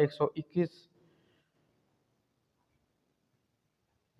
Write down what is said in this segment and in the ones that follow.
121।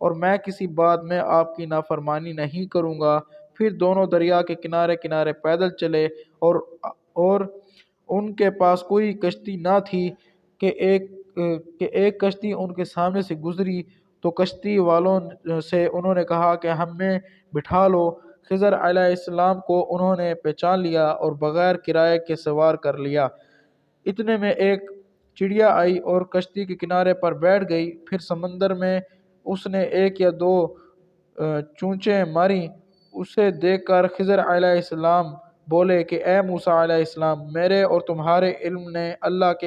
اور میں کسی بات میں آپ کی نافرمانی نہیں کروں گا۔ پھر دونوں دریا کے کنارے کنارے پیدل چلے، اور ان کے پاس کوئی کشتی نہ تھی کہ ایک کشتی ان کے سامنے سے گزری تو کشتی والوں سے انہوں نے کہا کہ ہمیں بٹھا لو۔ خضر علیہ السلام کو انہوں نے پہچان لیا اور بغیر کرائے کے سوار کر لیا۔ اتنے میں ایک چڑیا آئی اور کشتی کے کنارے پر بیٹھ گئی۔ پھر سمندر میں اس نے ایک یا دو چونچیں ماری۔ اسے دیکھ کر خضر علیہ السلام بولے کہ اے موسیٰ علیہ السلام، میرے اور تمہارے علم نے اللہ کے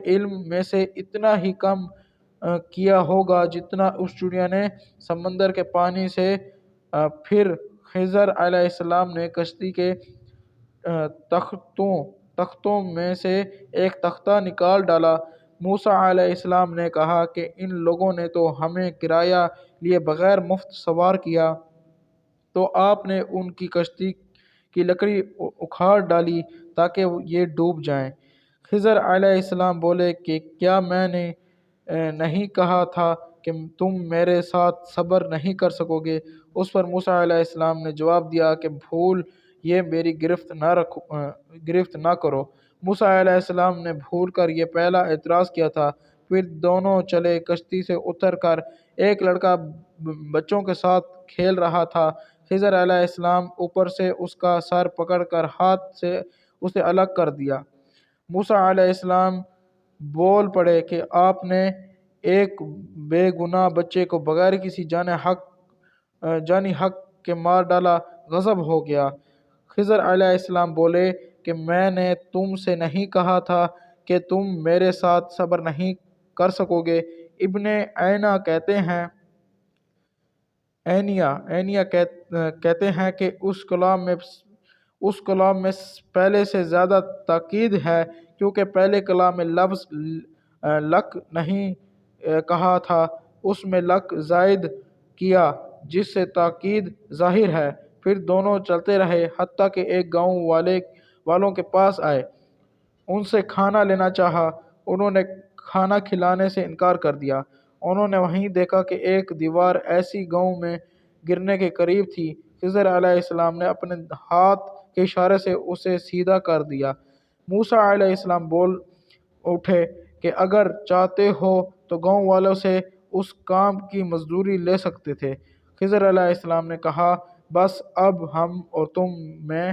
علم میں سے اتنا ہی کم کیا ہوگا جتنا اس چڑیا نے سمندر کے پانی سے۔ پھر خضر علیہ السلام نے کشتی کے تختوں میں سے ایک تختہ نکال ڈالا۔ موسیٰ علیہ السلام نے کہا کہ ان لوگوں نے تو ہمیں کرایہ لیے بغیر مفت سوار کیا، تو آپ نے ان کی کشتی کی لکڑی اکھاڑ ڈالی تاکہ یہ ڈوب جائیں۔ خضر علیہ السلام بولے کہ کیا میں نے نہیں کہا تھا کہ تم میرے ساتھ صبر نہیں کر سکو گے؟ اس پر موسیٰ علیہ السلام نے جواب دیا کہ بھول یہ میری گرفت نہ کرو۔ موسیٰ علیہ السلام نے بھول کر یہ پہلا اعتراض کیا تھا۔ پھر دونوں چلے۔ کشتی سے اتر کر ایک لڑکا بچوں کے ساتھ کھیل رہا تھا۔ خضر علیہ السلام اوپر سے اس کا سر پکڑ کر ہاتھ سے اسے الگ کر دیا۔ موسیٰ علیہ السلام بول پڑے کہ آپ نے ایک بے گناہ بچے کو بغیر کسی جانی حق کے مار ڈالا، غضب ہو گیا۔ خضر علیہ السلام بولے کہ میں نے تم سے نہیں کہا تھا کہ تم میرے ساتھ صبر نہیں کر سکو گے؟ ابن عینیہ کہتے ہیں کہ اس کلام میں پہلے سے زیادہ تاکید ہے، کیونکہ پہلے کلام میں لفظ لک نہیں کہا تھا، اس میں لک زائد کیا جس سے تاکید ظاہر ہے۔ پھر دونوں چلتے رہے حتیٰ کہ ایک گاؤں والوں کے پاس آئے۔ ان سے کھانا لینا چاہا، انہوں نے کھانا کھلانے سے انکار کر دیا۔ انہوں نے وہیں دیکھا کہ ایک دیوار ایسی گاؤں میں گرنے کے قریب تھی۔ خضر علیہ السلام نے اپنے ہاتھ کے اشارے سے اسے سیدھا کر دیا۔ موسیٰ علیہ السلام بول اٹھے کہ اگر چاہتے ہو تو گاؤں والوں سے اس کام کی مزدوری لے سکتے تھے۔ خضر علیہ السلام نے کہا بس اب ہم اور تم میں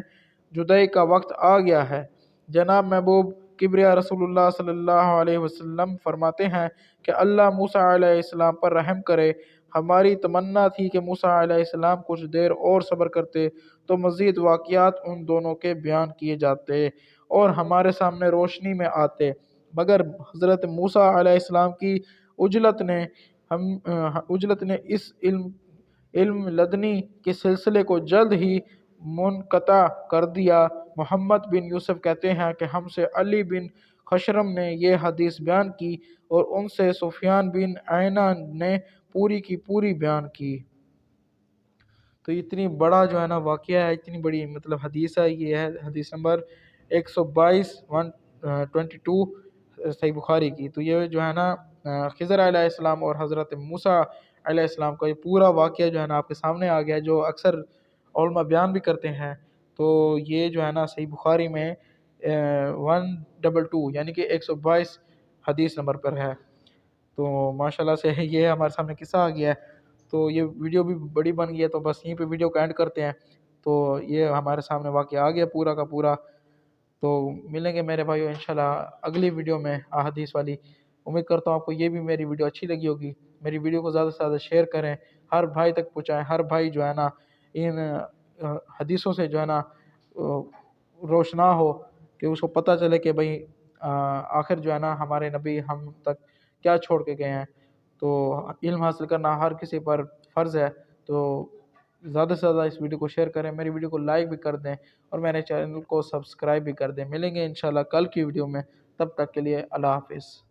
جدائی کا وقت آ گیا ہے۔ جناب محبوب کبریا رسول اللہ صلی اللہ علیہ وسلم فرماتے ہیں کہ اللہ موسیٰ علیہ السلام پر رحم کرے۔ ہماری تمنا تھی کہ موسیٰ علیہ السلام کچھ دیر اور صبر کرتے تو مزید واقعات ان دونوں کے بیان کیے جاتے اور ہمارے سامنے روشنی میں آتے، مگر حضرت موسیٰ علیہ السلام کی عجلت نے اس علم لدنی کے سلسلے کو جلد ہی منقطع کر دیا۔ محمد بن یوسف کہتے ہیں کہ ہم سے علی بن خشرم نے یہ حدیث بیان کی اور ان سے سفیان بن عینہ نے پوری کی پوری بیان کی۔ تو اتنی بڑا جو ہے نا واقعہ ہے، اتنی بڑی حدیث ہے۔ یہ ہے حدیث نمبر 122 صحیح بخاری کی۔ تو یہ جو ہے نا خضر علیہ السلام اور حضرت موسیٰ علیہ السلام کا یہ پورا واقعہ جو ہے نا آپ کے سامنے آ گیا، جو اکثر علماء بیان بھی کرتے ہیں۔ تو یہ جو ہے نا صحیح بخاری میں 122 یعنی کہ 122 حدیث نمبر پر ہے۔ تو ماشاءاللہ سے یہ ہمارے سامنے قصہ آ گیا ہے۔ تو یہ ویڈیو بھی بڑی بن گئی ہے، تو بس یہیں پہ ویڈیو کا اینڈ کرتے ہیں۔ تو یہ ہمارے سامنے واقعہ آ گیا پورا کا پورا۔ تو ملیں گے میرے بھائیو انشاءاللہ اگلی ویڈیو میں احادیث والی۔ امید کرتا ہوں آپ کو یہ بھی میری ویڈیو اچھی لگی ہوگی۔ میری ویڈیو کو زیادہ سے زیادہ شیئر کریں، ہر بھائی تک پہنچائیں، ہر بھائی جو ہے نا ان حدیثوں سے جو ہے نا روشنا ہو، کہ اس کو پتہ چلے کہ بھئی آخر جو ہے نا ہمارے نبی ہم تک کیا چھوڑ کے گئے ہیں۔ تو علم حاصل کرنا ہر کسی پر فرض ہے۔ تو زیادہ سے زیادہ اس ویڈیو کو شیئر کریں، میری ویڈیو کو لائک بھی کر دیں اور میرے چینل کو سبسکرائب بھی کر دیں۔ ملیں گے انشاءاللہ کل کی ویڈیو میں، تب تک کے لیے اللہ حافظ۔